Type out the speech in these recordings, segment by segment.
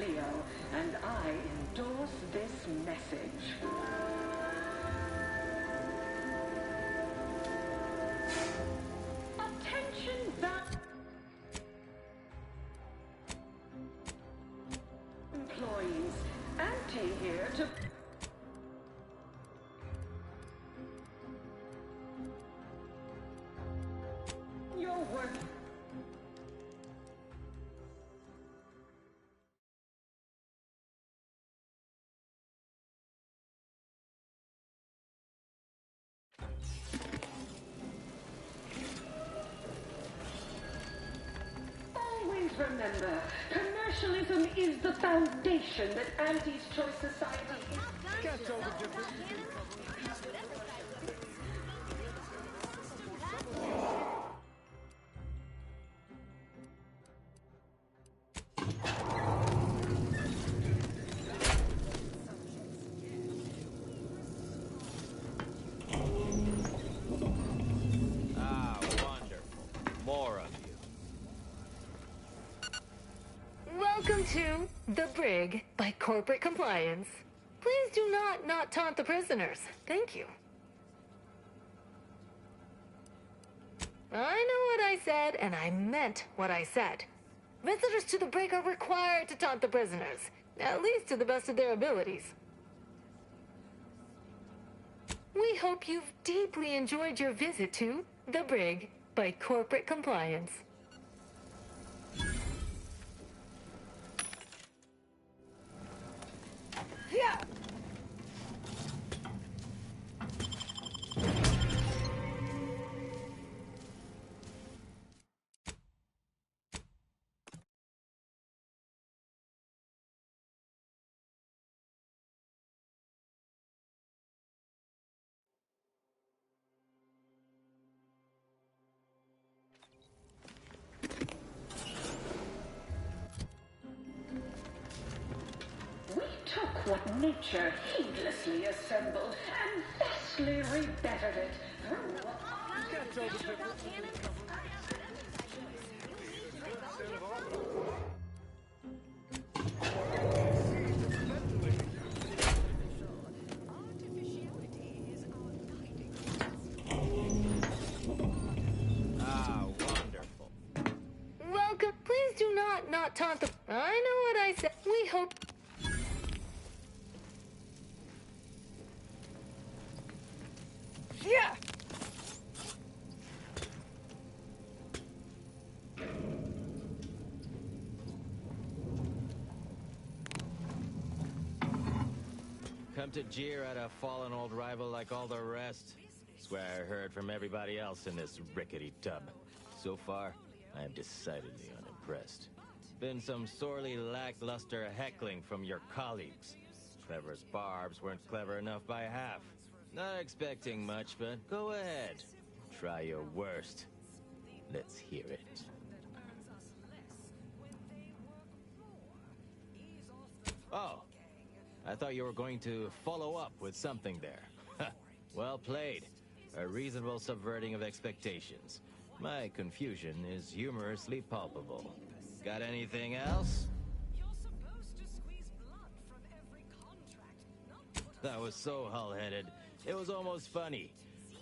Cleo, and I endorse this message. Attention, employees. Auntie here to... Your work... Always remember, commercialism is the foundation that Auntie's Choice Society is. Can't tell the difference. Welcome to The Brig by Corporate Compliance. Please do not taunt the prisoners. Thank you. I know what I said, and I meant what I said. Visitors to the brig are required to taunt the prisoners, at least to the best of their abilities. We hope you've deeply enjoyed your visit to The Brig by Corporate Compliance. Yeah! What nature heedlessly assembled and vastly rebettered it. Can't tell the difference. Ah, wonderful. Welcome. Please do not taunt the... I know what I said. We hope... Yeah! Come to jeer at a fallen old rival like all the rest? Swear I heard from everybody else in this rickety tub. So far, I am decidedly unimpressed. Been some sorely lackluster heckling from your colleagues. Clever as barbs weren't clever enough by half. Not expecting much, but go ahead. Try your worst. Let's hear it. Oh, I thought you were going to follow up with something there. Well played. A reasonable subverting of expectations. My confusion is humorously palpable. Got anything else? That was so hull-headed. It was almost funny.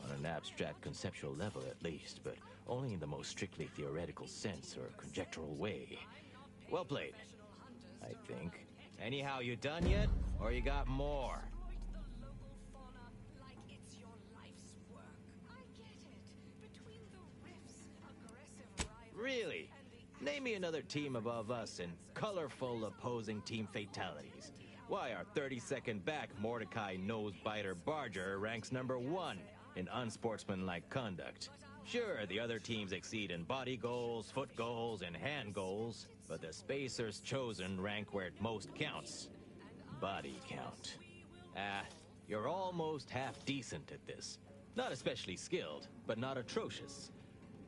On an abstract conceptual level, at least, but only in the most strictly theoretical sense or conjectural way. Well played, I think. Anyhow, you done yet? Or you got more? Really? Name me another team above us in colorful opposing team fatalities. Why, our 32nd back, Mordecai Nosebiter Barger, ranks #1 in unsportsmanlike conduct. Sure, the other teams exceed in body goals, foot goals, and hand goals, but the Spacers chosen rank where it most counts. Body count. You're almost half decent at this. Not especially skilled, but not atrocious.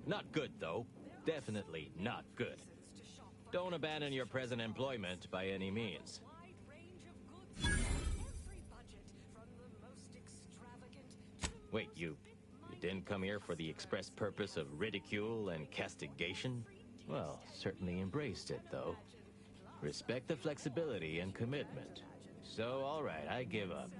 Not good, though. Definitely not good. Don't abandon your present employment by any means. Wait, you didn't come here for the express purpose of ridicule and castigation? Well, certainly embraced it, though. Respect the flexibility and commitment. So, all right, I give up.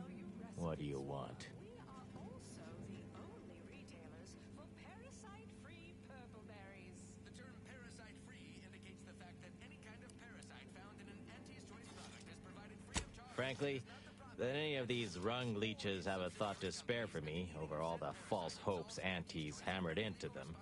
What do you want? We are also the only retailers for parasite-free purple berries. The term parasite-free indicates the fact that any kind of parasite found in an Auntie's Choice product is provided free of charge. Frankly, that any of these rung leeches have a thought to spare for me over all the false hopes Auntie's hammered into them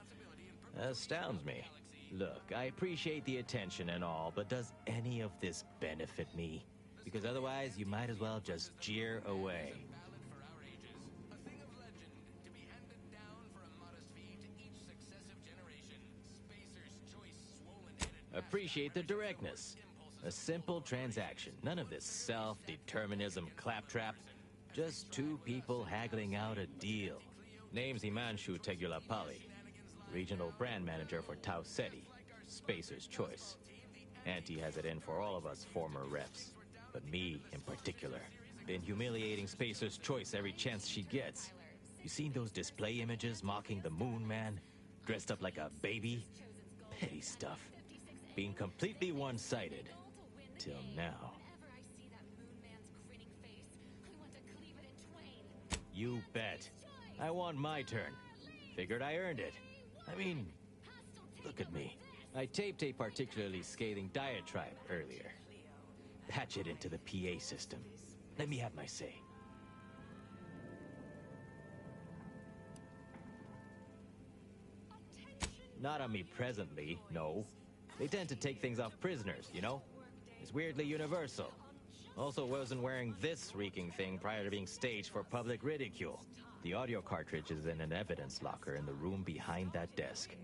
astounds me. Look, I appreciate the attention and all, but does any of this benefit me? Because otherwise, you might as well just jeer away. Valid for our ages. A thing of legend to be handed down for a modest fee to each successive generation. Spacer's Choice swollen-headed... Appreciate the directness. A simple transaction. None of this self-determinism claptrap. Just two people haggling out a deal. Name's Himanshu Tegulapalli, regional brand manager for Tau Ceti, Spacer's Choice. Auntie has it in for all of us former reps. But me, in particular, been humiliating Spacer's Choice every chance she gets. You seen those display images mocking the Moon Man? Dressed up like a baby? Petty stuff. Being completely one-sided. Till now. You bet. I want my turn. Figured I earned it. I mean, look at me. I taped a particularly scathing diatribe earlier. Patch it into the PA system. Let me have my say. Not on me presently, no. They tend to take things off prisoners, you know? It's weirdly universal. Also wasn't wearing this reeking thing prior to being staged for public ridicule. The audio cartridge is in an evidence locker in the room behind that desk.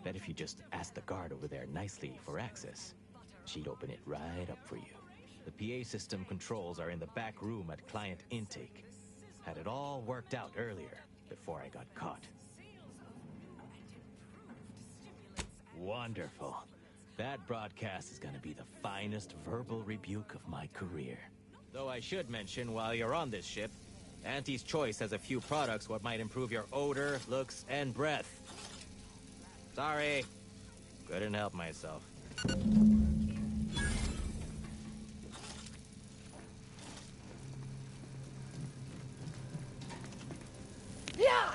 Bet if you just ask the guard over there nicely for access, she'd open it right up for you. The PA system controls are in the back room at client intake. Had it all worked out earlier, before I got caught. Wonderful. That broadcast is gonna be the finest verbal rebuke of my career. Though I should mention, while you're on this ship, Auntie's Choice has a few products what might improve your odor, looks, and breath. Sorry. Couldn't help myself. Yeah!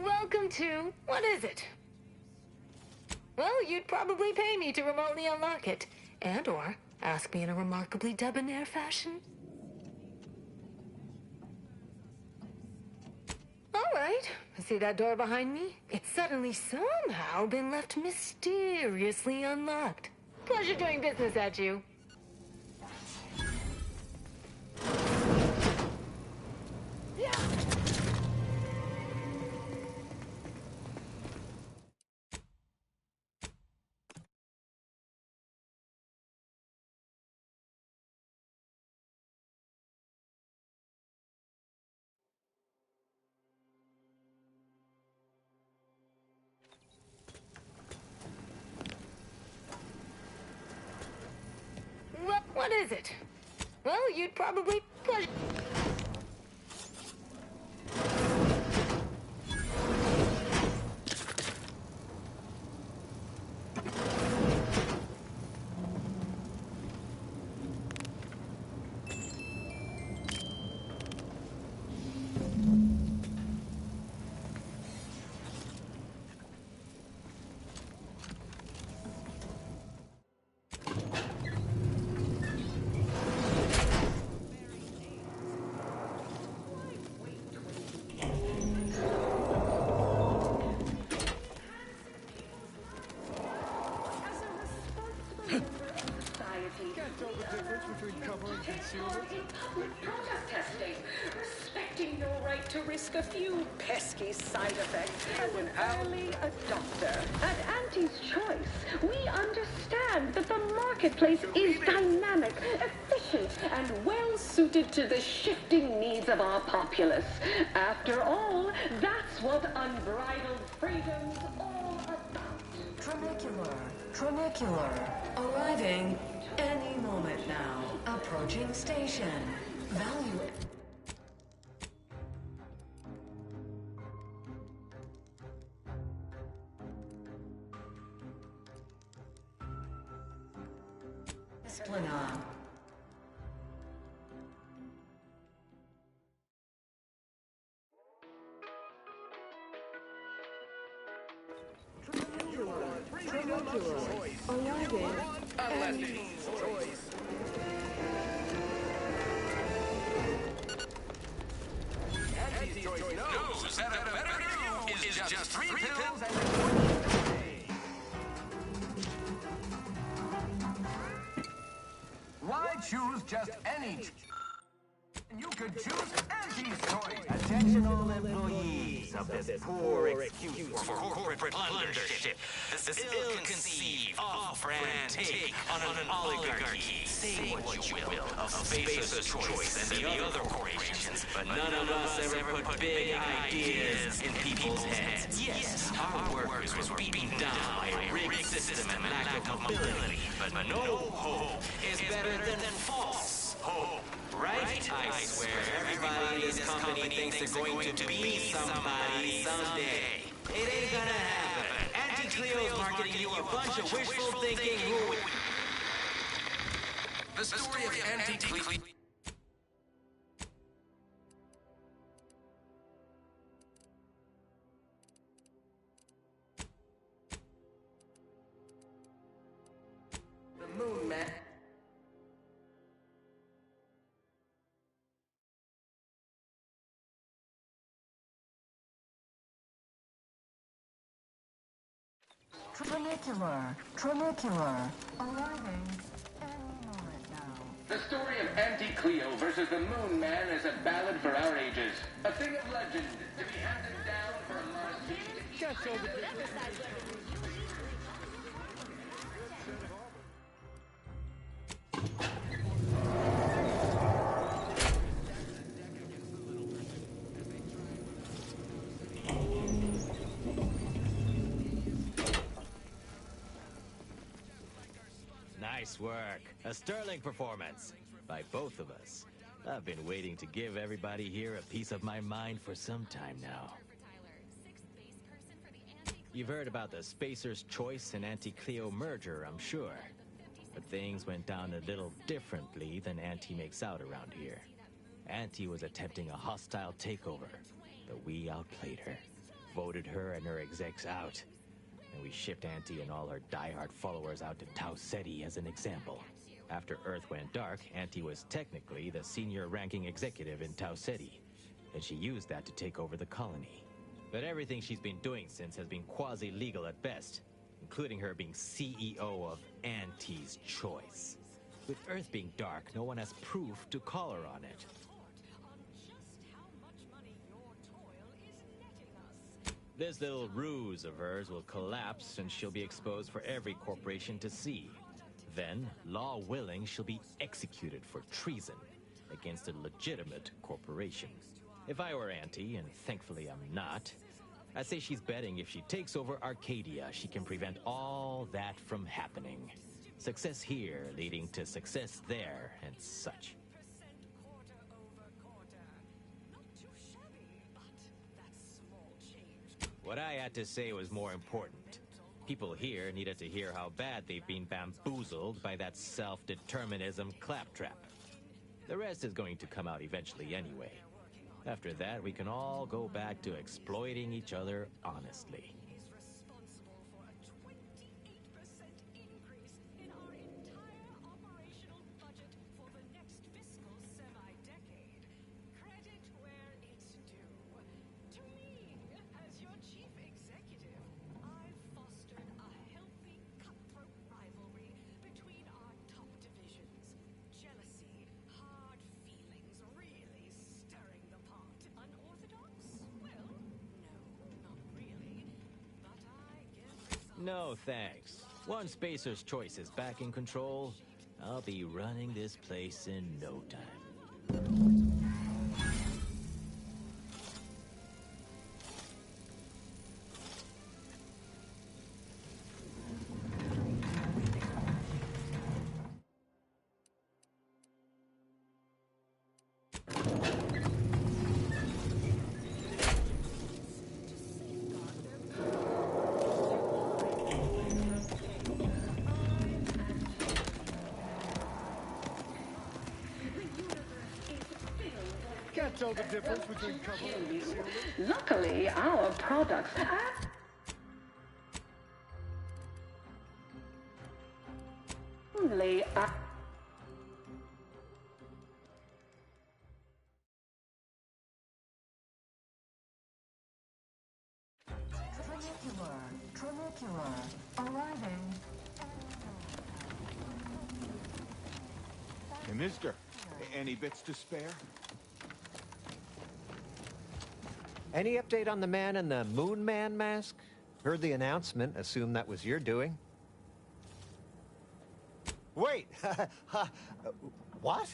Welcome to... what is it? Well, you'd probably pay me to remotely unlock it. And or ask me in a remarkably debonair fashion. Alright, see that door behind me? It's suddenly somehow been left mysteriously unlocked. Pleasure doing business at you. What is it? Well, you'd probably... member of society. Can't tell the difference between cover and concealment. In public protest testing, respecting your right to risk a few pesky side effects as an early adopter. At Auntie's Choice, we understand that the marketplace is dynamic, efficient, and well suited to the shifting needs of our populace. After all, that's what unbridled freedom's all about. Trinicular. Arriving any moment now. Approaching station. Value. Esplanade. Knows that a better you is just 3 pills and why choose just any? You could choose Auntie's Choice. Attention all employees of this poor excuse for corporate plundership. This ill-conceived, off-brand take on an oligarchy. Say what you will of Spacer's Choice and the other corporations, but none of us ever put big ideas in people's heads. Yes, our workers were beaten down by a rigged system and lack of mobility, but no hope is better than false hope. Right? I swear, everybody in this company thinks they're going to be somebody someday. It ain't gonna happen. Auntie Cleo's marketing you a bunch of wishful thinking who... The story of Auntie Cleo. The Moon Man. Trinicular. Arriving any moment now. The story of Auntie Cleo versus the Moon Man is a ballad for our ages. A thing of legend to be handed down for a modest fee. Can't tell the difference. Nice work. A sterling performance by both of us. I've been waiting to give everybody here a piece of my mind for some time now. You've heard about the Spacer's Choice and Auntie Cleo merger, I'm sure. But things went down a little differently than Auntie makes out around here. Auntie was attempting a hostile takeover, but we outplayed her, voted her and her execs out. And we shipped Auntie and all her diehard followers out to Tau Ceti as an example. After Earth went dark, Auntie was technically the senior ranking executive in Tau Ceti, and she used that to take over the colony. But everything she's been doing since has been quasi-legal at best, including her being CEO of Auntie's Choice. With Earth being dark, no one has proof to call her on it. This little ruse of hers will collapse and she'll be exposed for every corporation to see. Then, law willing, she'll be executed for treason against a legitimate corporation. If I were Auntie, and thankfully I'm not, I'd say she's betting if she takes over Arcadia, she can prevent all that from happening. Success here leading to success there and such. What I had to say was more important. People here needed to hear how bad they've been bamboozled by that self-determinism claptrap. The rest is going to come out eventually anyway. After that, we can all go back to exploiting each other honestly. No thanks. Once Spacer's Choice is back in control, I'll be running this place in no time. Can't tell the difference between cover and concealment. Luckily, our products only Trinicular, arriving. Hey, mister, any bits to spare? Any update on the man in the Moon Man mask? Heard the announcement, assume that was your doing. Wait! What?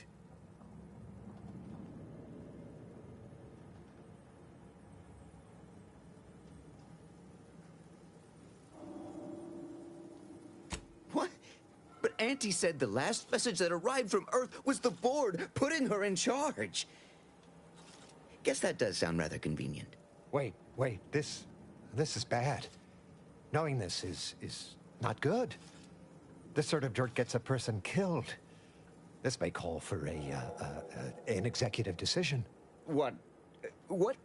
What? But Auntie said the last message that arrived from Earth was the board putting her in charge. Guess that does sound rather convenient. Wait, this is bad. Knowing this is not good. This sort of dirt gets a person killed. This may call for an executive decision. What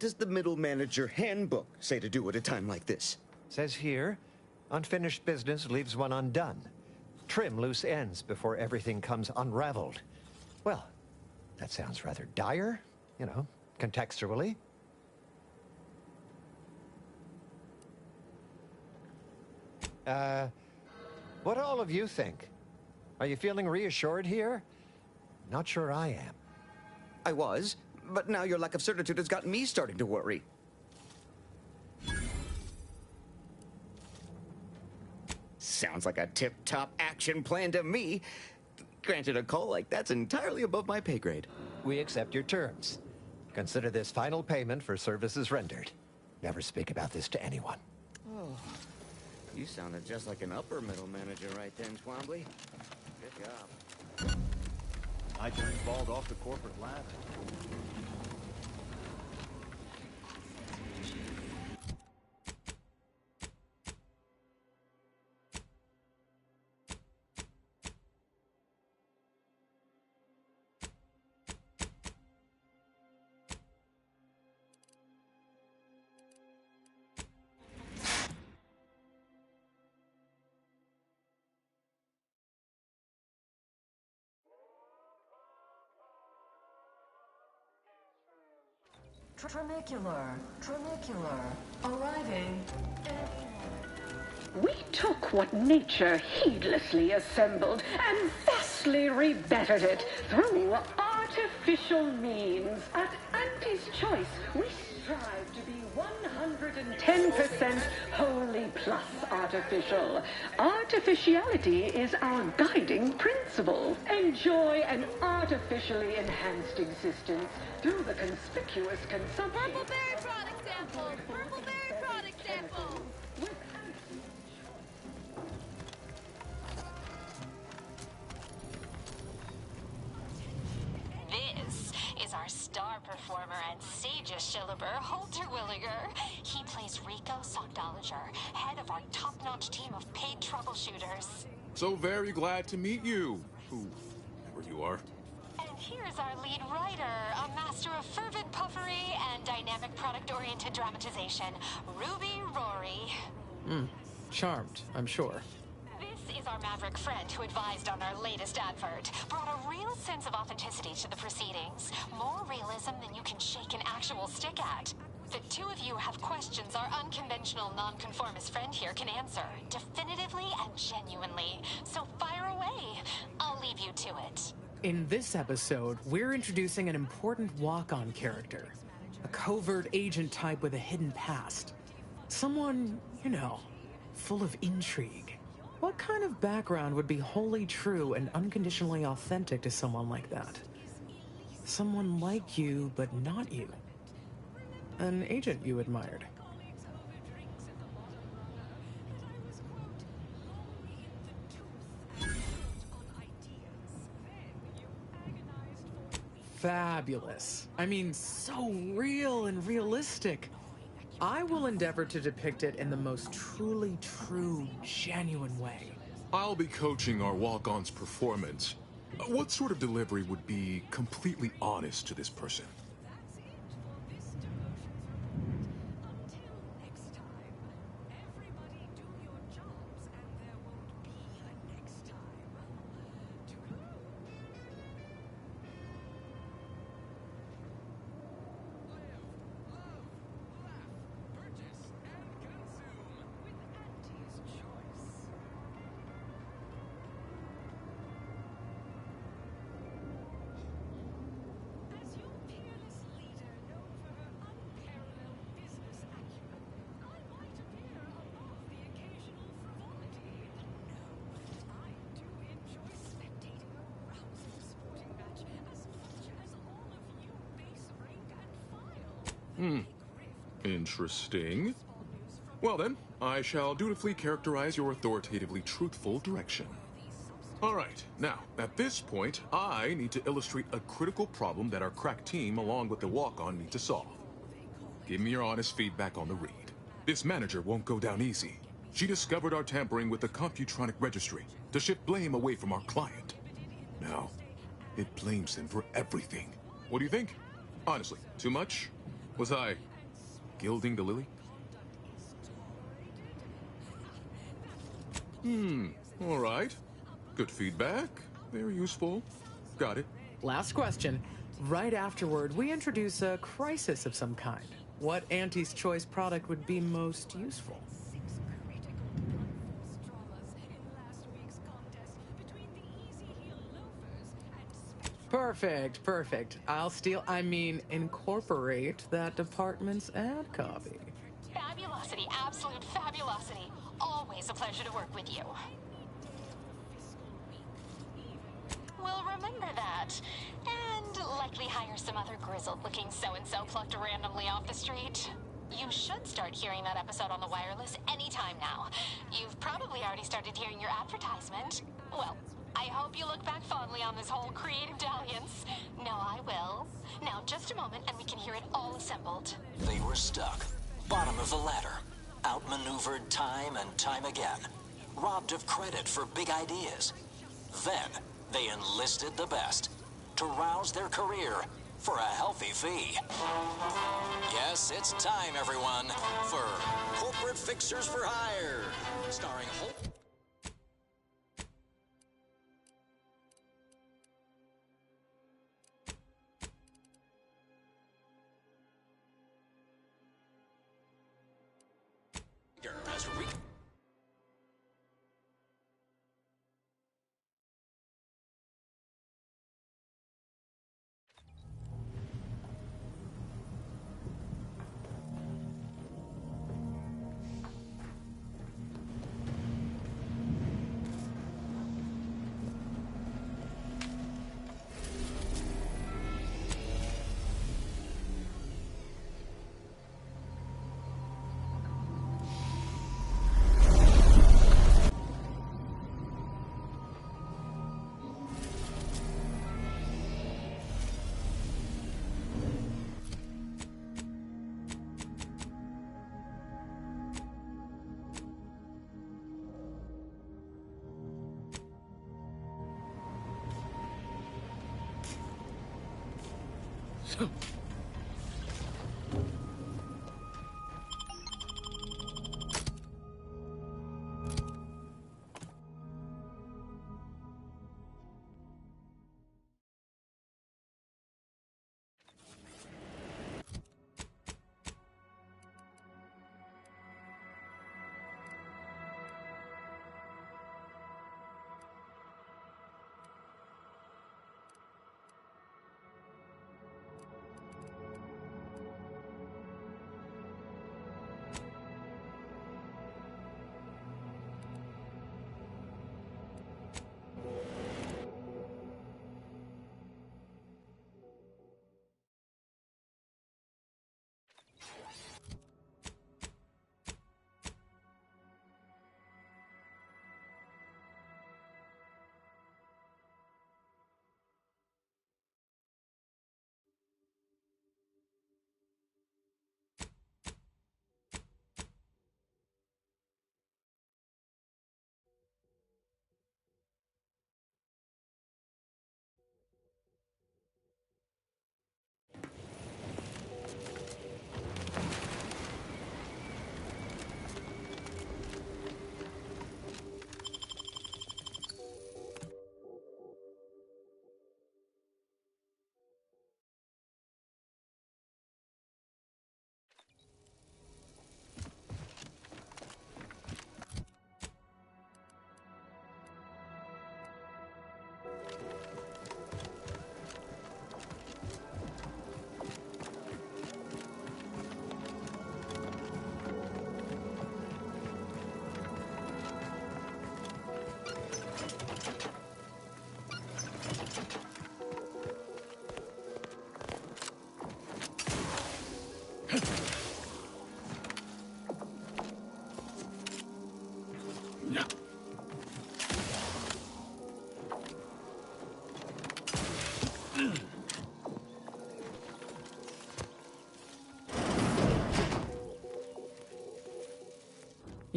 does the middle manager handbook say to do at a time like this? Says here, unfinished business leaves one undone. Trim loose ends before everything comes unraveled. Well, that sounds rather dire, you know, contextually. What do all of you think? Are you feeling reassured here? Not sure I am. I was, but now your lack of certitude has gotten me starting to worry. Sounds like a tip-top action plan to me. Granted, a call like that's entirely above my pay grade. We accept your terms. Consider this final payment for services rendered. Never speak about this to anyone. Oh, you sounded just like an upper middle manager right then, Twombly. Good job. I just falled off the corporate ladder. Trinicular, arriving. we took what nature heedlessly assembled and vastly rebettered it through artificial means. At Auntie's Choice, we strive to be 110% wholly plus artificial. Artificiality is our guiding principle. Enjoy an artificially enhanced existence through the conspicuous consumption. Purple berry product sample! Purple berry product sample! This is our star performer and sages Shilliber, Holter Williger. He plays Rico Sockdolager, head of our top-notch team of paid troubleshooters. So very glad to meet you, whoever you are. And here's our lead writer, a master of fervent puffery and dynamic product-oriented dramatization, Ruby Rory. Charmed, I'm sure. This is our maverick friend who advised on our latest advert. Brought a real sense of authenticity to the proceedings. More realism than you can shake an actual stick at. The two of you have questions our unconventional nonconformist friend here can answer, definitively and genuinely. So fire away. I'll leave you to it. In this episode, we're introducing an important walk-on character. A covert agent type with a hidden past. Someone, you know, full of intrigue. What kind of background would be wholly true and unconditionally authentic to someone like that? Someone like you, but not you. An agent you admired. Fabulous. I mean, so real and realistic. I will endeavor to depict it in the most truly true, genuine way. I'll be coaching our walk-on's performance. What sort of delivery would be completely honest to this person? Interesting. Well then, I shall dutifully characterize your authoritatively truthful direction. Alright, now, at this point, I need to illustrate a critical problem that our crack team along with the walk-on need to solve. Give me your honest feedback on the read. This manager won't go down easy. She discovered our tampering with the Computronic registry to shift blame away from our client. Now, it blames him for everything. What do you think? Honestly, too much? Was I gilding the lily? All right. Good feedback. Very useful. Got it. Last question. Right afterward, we introduce a crisis of some kind. What Auntie's Choice product would be most useful? Perfect, perfect. Incorporate that department's ad copy. Fabulosity, absolute fabulosity. Always a pleasure to work with you. We'll remember that. And likely hire some other grizzled-looking so-and-so plucked randomly off the street. You should start hearing that episode on the wireless anytime now. You've probably already started hearing your advertisement. Well, I hope you look back fondly on this whole creative dalliance. No, I will. Now, just a moment and we can hear it all assembled. They were stuck. Bottom of the ladder. Outmaneuvered time and time again. Robbed of credit for big ideas. Then, they enlisted the best. To rouse their career for a healthy fee. Yes, it's time, everyone, for Corporate Fixers for Hire. Starring Hope. As we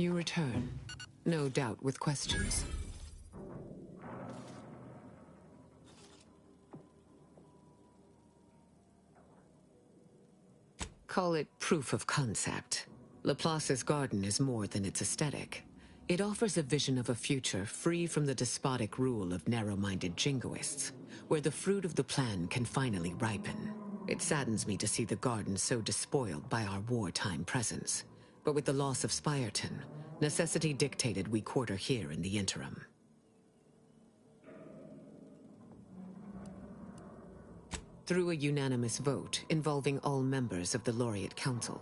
You return, no doubt with questions. Call it proof of concept. Laplace's garden is more than its aesthetic. It offers a vision of a future free from the despotic rule of narrow-minded jingoists, where the fruit of the plan can finally ripen. It saddens me to see the garden so despoiled by our wartime presence. But with the loss of Spirton, necessity dictated we quarter here in the interim. Through a unanimous vote involving all members of the Laureate Council.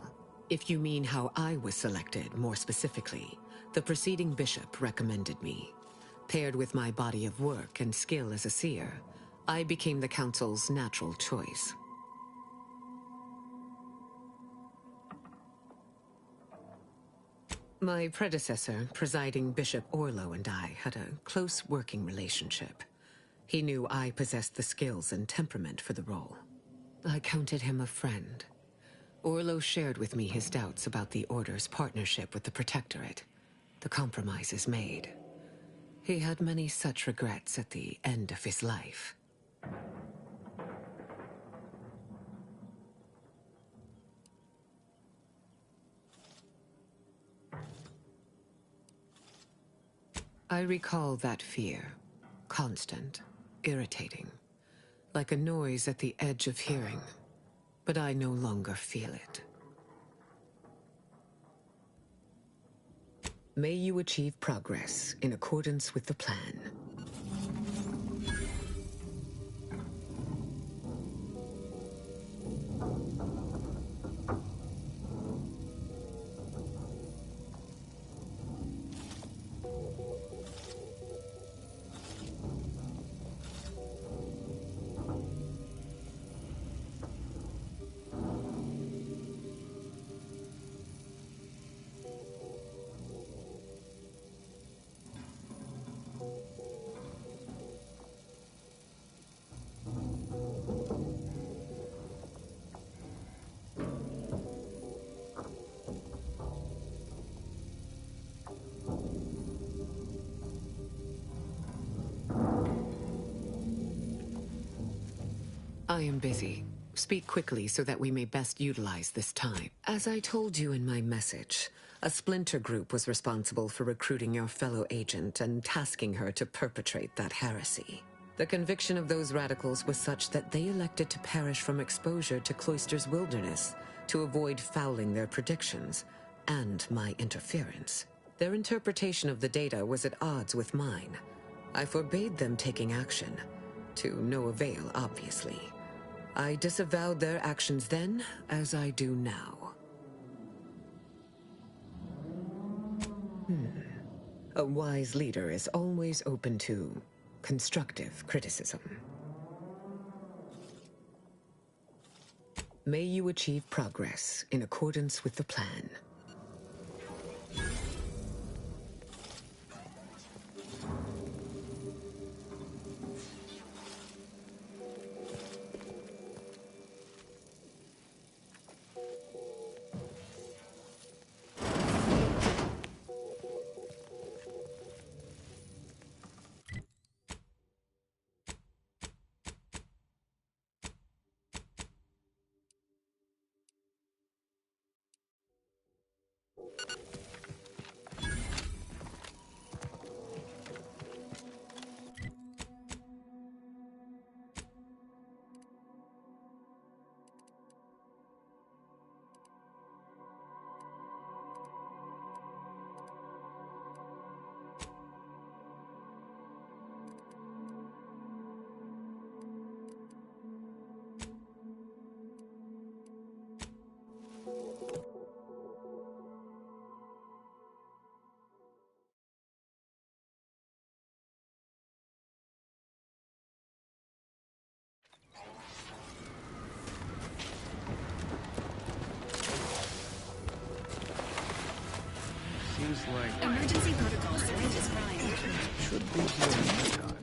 If you mean how I was selected, more specifically, the preceding bishop recommended me. Paired with my body of work and skill as a seer, I became the Council's natural choice. My predecessor, presiding Bishop Orlo, and I had a close working relationship. He knew I possessed the skills and temperament for the role. I counted him a friend. Orlo shared with me his doubts about the Order's partnership with the Protectorate, the compromises made. He had many such regrets at the end of his life. I recall that fear, constant, irritating, like a noise at the edge of hearing, but I no longer feel it. May you achieve progress in accordance with the plan. I am busy. Speak quickly so that we may best utilize this time. As I told you in my message, a splinter group was responsible for recruiting your fellow agent and tasking her to perpetrate that heresy. The conviction of those radicals was such that they elected to perish from exposure to Cloister's wilderness to avoid fouling their predictions and my interference. Their interpretation of the data was at odds with mine. I forbade them taking action, to no avail, obviously. I disavowed their actions then, as I do now. A wise leader is always open to constructive criticism. May you achieve progress in accordance with the plan. like... Emergency protocol syringes prime. Should be here this time.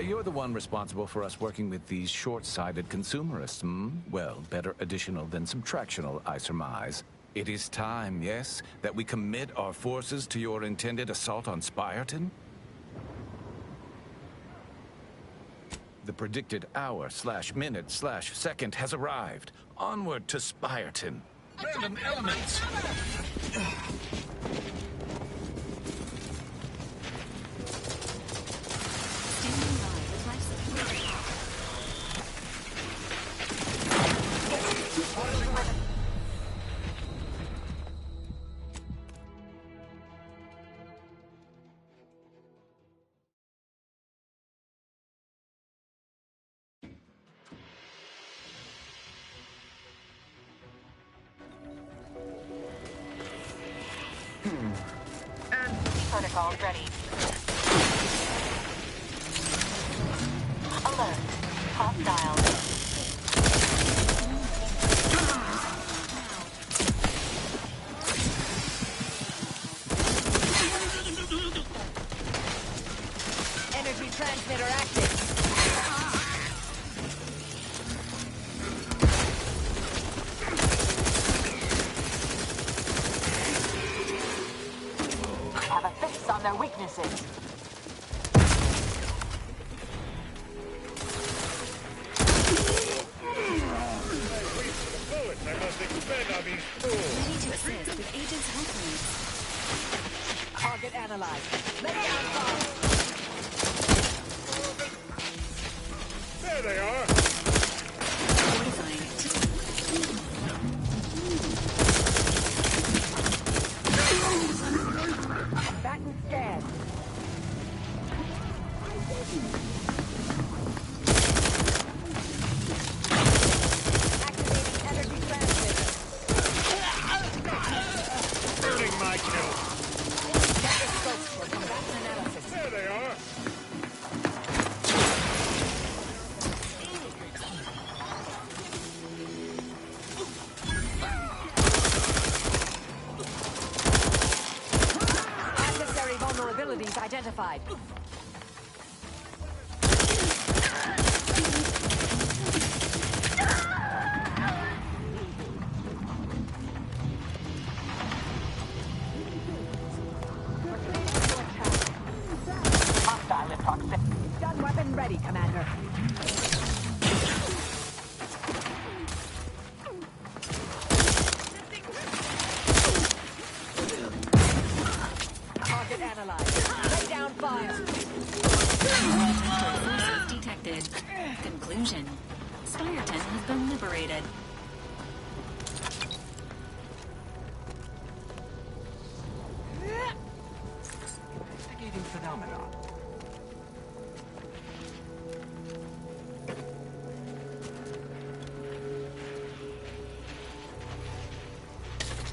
You're the one responsible for us working with these short-sighted consumerists, hmm? Well, better additional than subtractional, I surmise. It is time, yes, that we commit our forces to your intended assault on Spyreton? The predicted hour/minute/second has arrived. Onward to Spyreton. Random elements! Protocol ready. Alert. Hostile. Energy transmitter active. Have a fix on their weaknesses. I must expend on these fools. Ready to assist with agent's health needs. Target analyzed. Lay down fire. There they are. Fortifying Batten scan. Activating energy transmitter. Burning my kill. Stethoscopes for combatant analysis. There they are. Adversary vulnerabilities identified. Hostile in proximity. Stun weapon ready, Commander. Target analyzed. Lay down fire. forces detected. Conclusion. Spyreton has been liberated. Investigating phenomenon.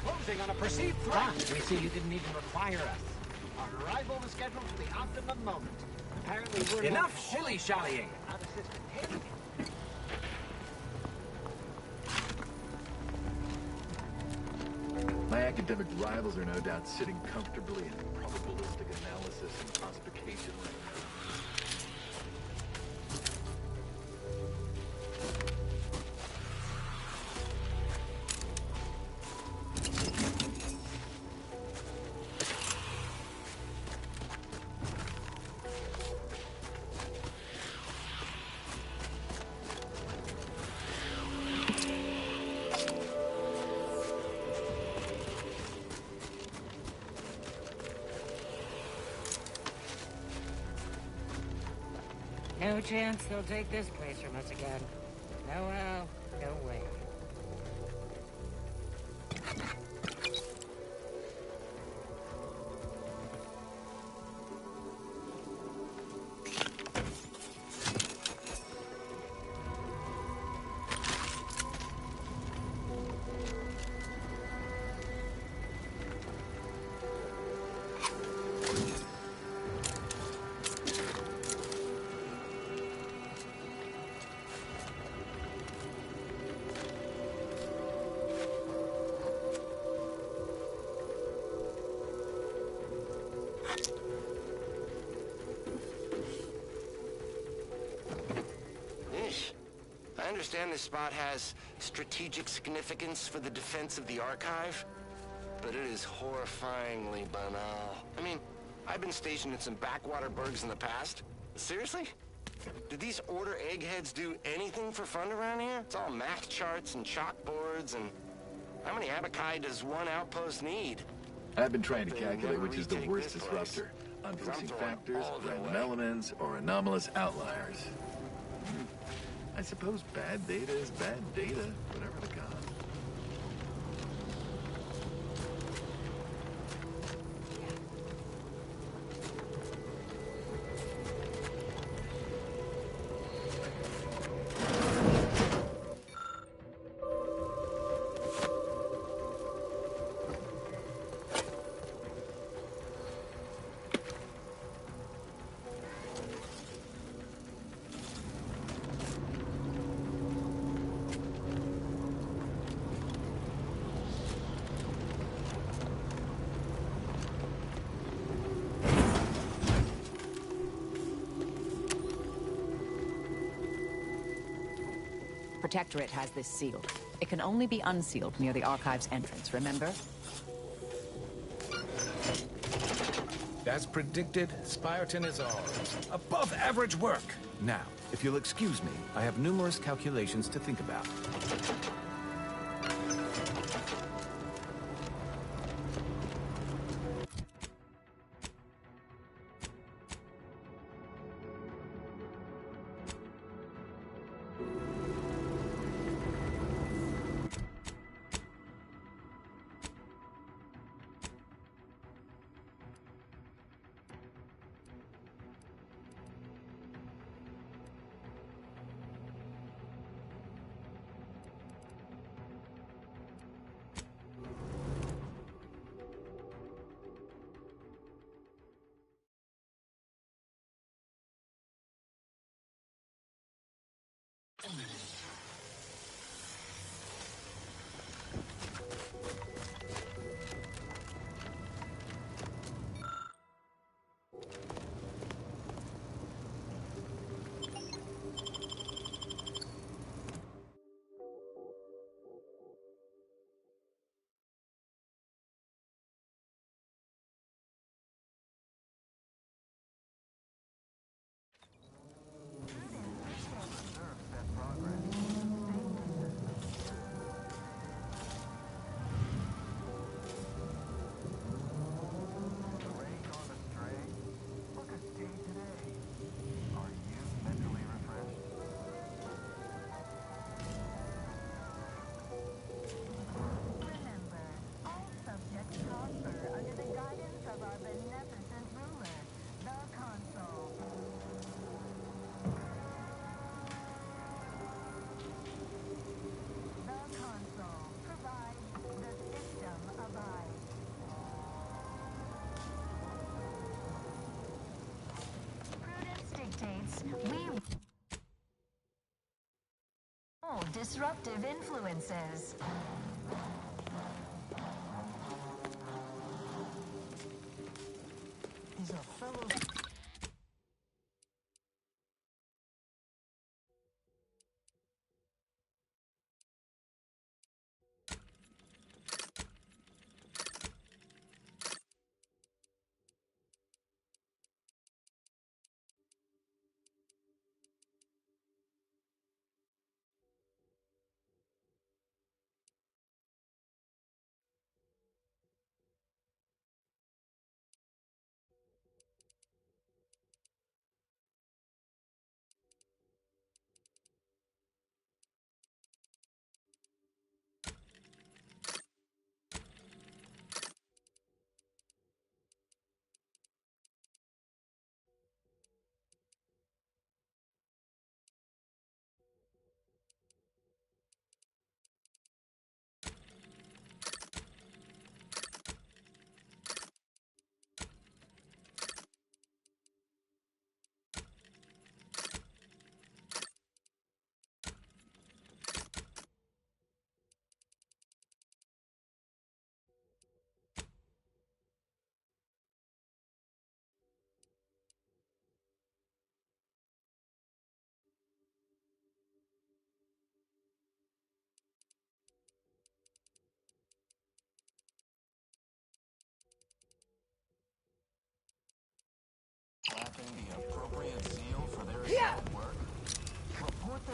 Closing on a perceived threat. We see you didn't even require us. Our arrival was scheduled for the optimum moment. Apparently we're enough shilly-shallying. Our assistant, Haley. My academic rivals are no doubt sitting comfortably in probabilistic analysis and classification right now. No chance they'll take this place from us again. No how, no way. understand this spot has strategic significance for the defense of the archive, but it is horrifyingly banal. I mean, I've been stationed in some backwater burgs in the past. Seriously? Did these Order eggheads do anything for fun around here? It's all math charts and chalkboards, and how many abakai does one outpost need? I've been trying to They calculate never which is the retake worst this disruptor. place. Unforeseen I'm throwing factors, all of it random away. elements, or anomalous outliers. I suppose bad data is bad data, whatever the cause. Protectorate has this sealed. It can only be unsealed near the Archive's entrance, remember? As predicted, Spireton is ours. Above average work! Now, if you'll excuse me, I have numerous calculations to think about. Disruptive influences. These are fellows.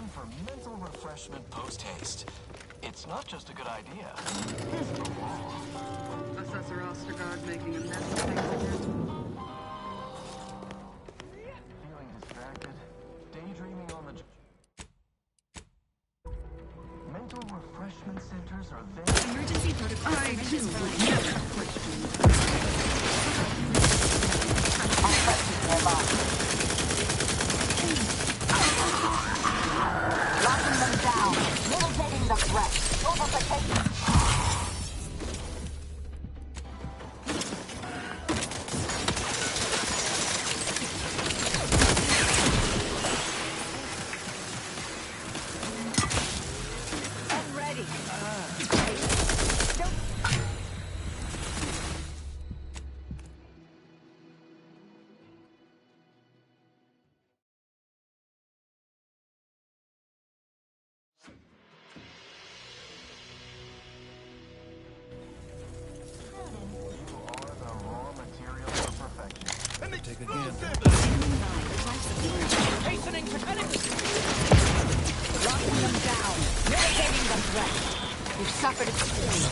time for mental refreshment post-haste. It's not just a good idea. Assessor Ostergaard making a mess of things again. Feeling distracted, daydreaming on the... Mental refreshment centers are there. Emergency protocol. I too would never question. Locking them down. Mitigating the threat. Overtaking. I'm ready. Take again. Hastening to locking them down. Mitigating the threat. You've suffered extreme.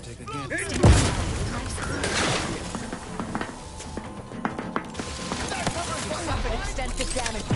Take again. You've suffered extensive damage.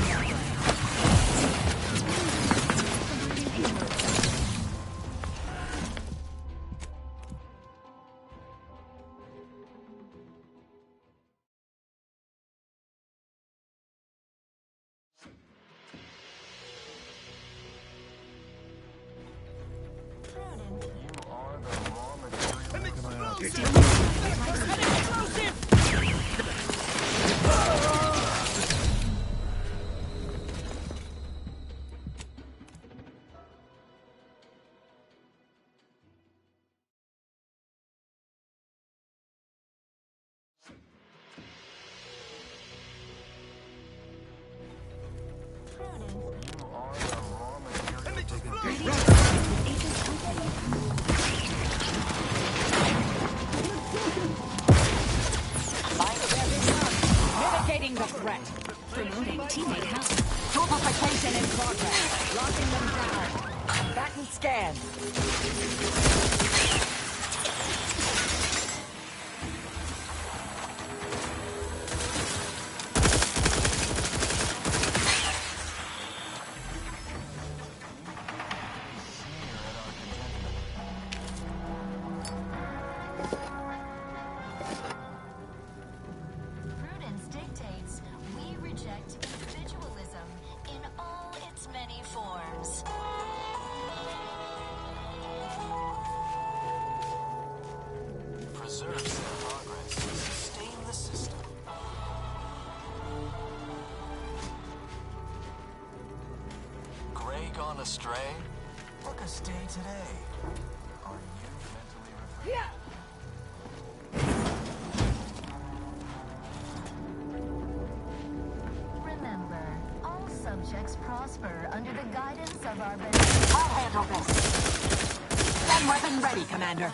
Mitigating the threat. Promoting teammate health. Torpification in progress. Locking them down. Back and scan. Prudence dictates we reject individualism in all its many forms. Preserve their progress. Sustain the system. Grey gone astray? Look a stay today. Are you mentally refreshed? Remember, all subjects prosper under the guidance of our benevolent. I'll handle this. Gun weapon ready, Commander.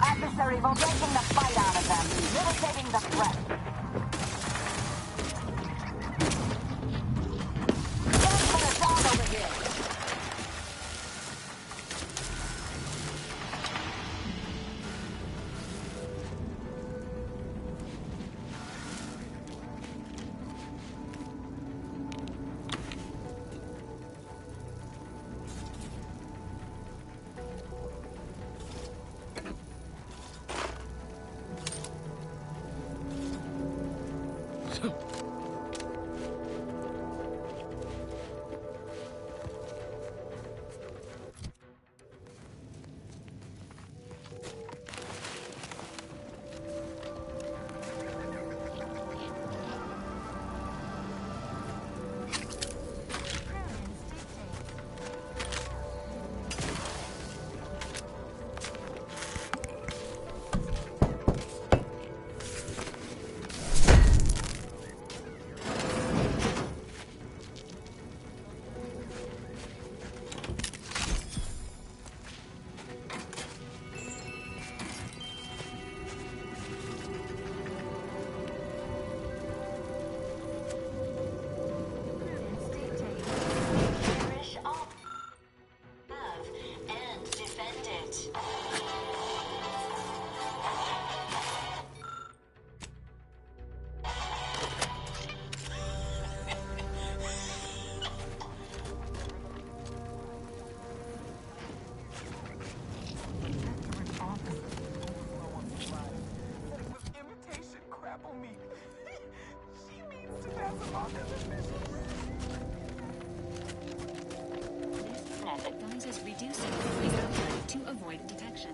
Adversary will taking the fight out of them. Mitigating the threat. Guns put us down over here. Advises reducing noise output to avoid detection.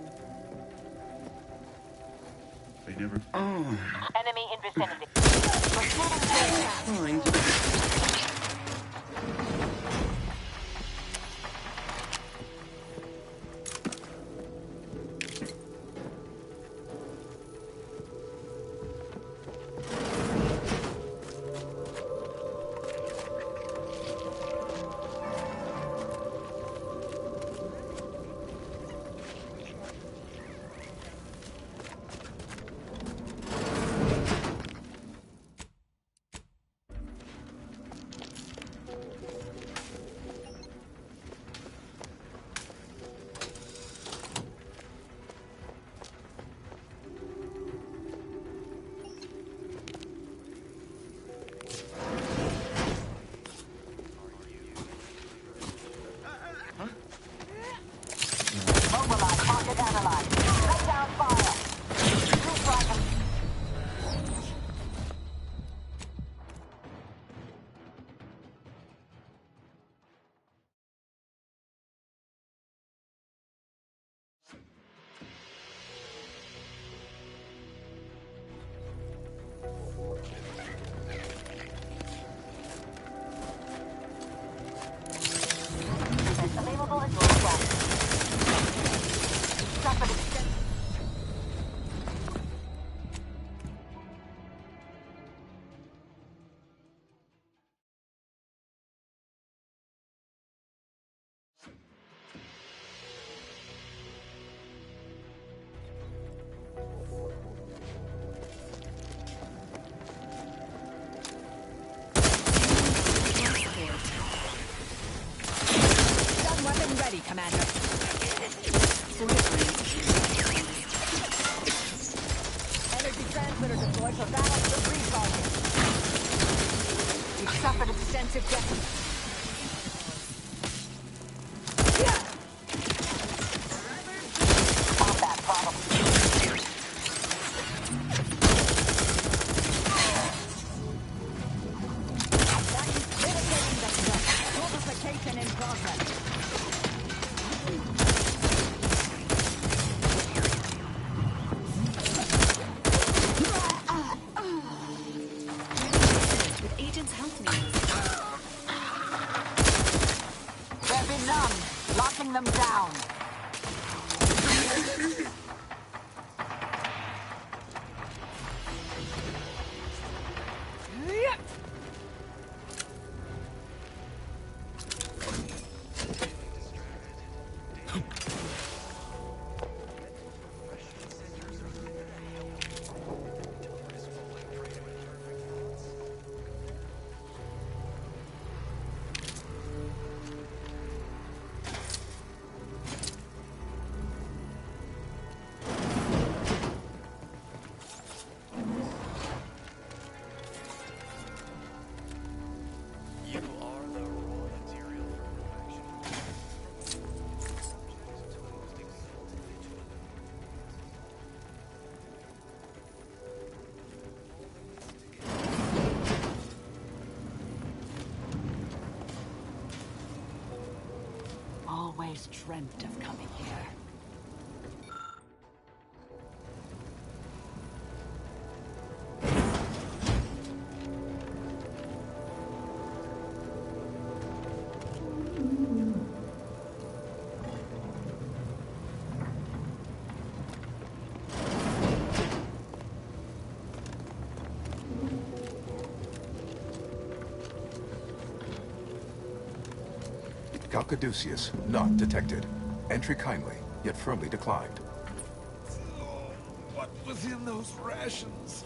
They never. Enemy in vicinity. Fine. Mobilize, target analyzed. Lay down fire. Two drivers. Available at your request. Suffered extensive. Stun weapon ready, Commander. Energy transmitter deployed for battle with recharging. You've suffered extensive damage. Combat problem. Mitigating the threat. Fortification in progress. With agents' health needs. They're benumbed. Locking them down. You are the raw material for perfection. Always dreamt of coming here. Caduceus, not detected. Entry kindly, yet firmly declined. What was in those rations?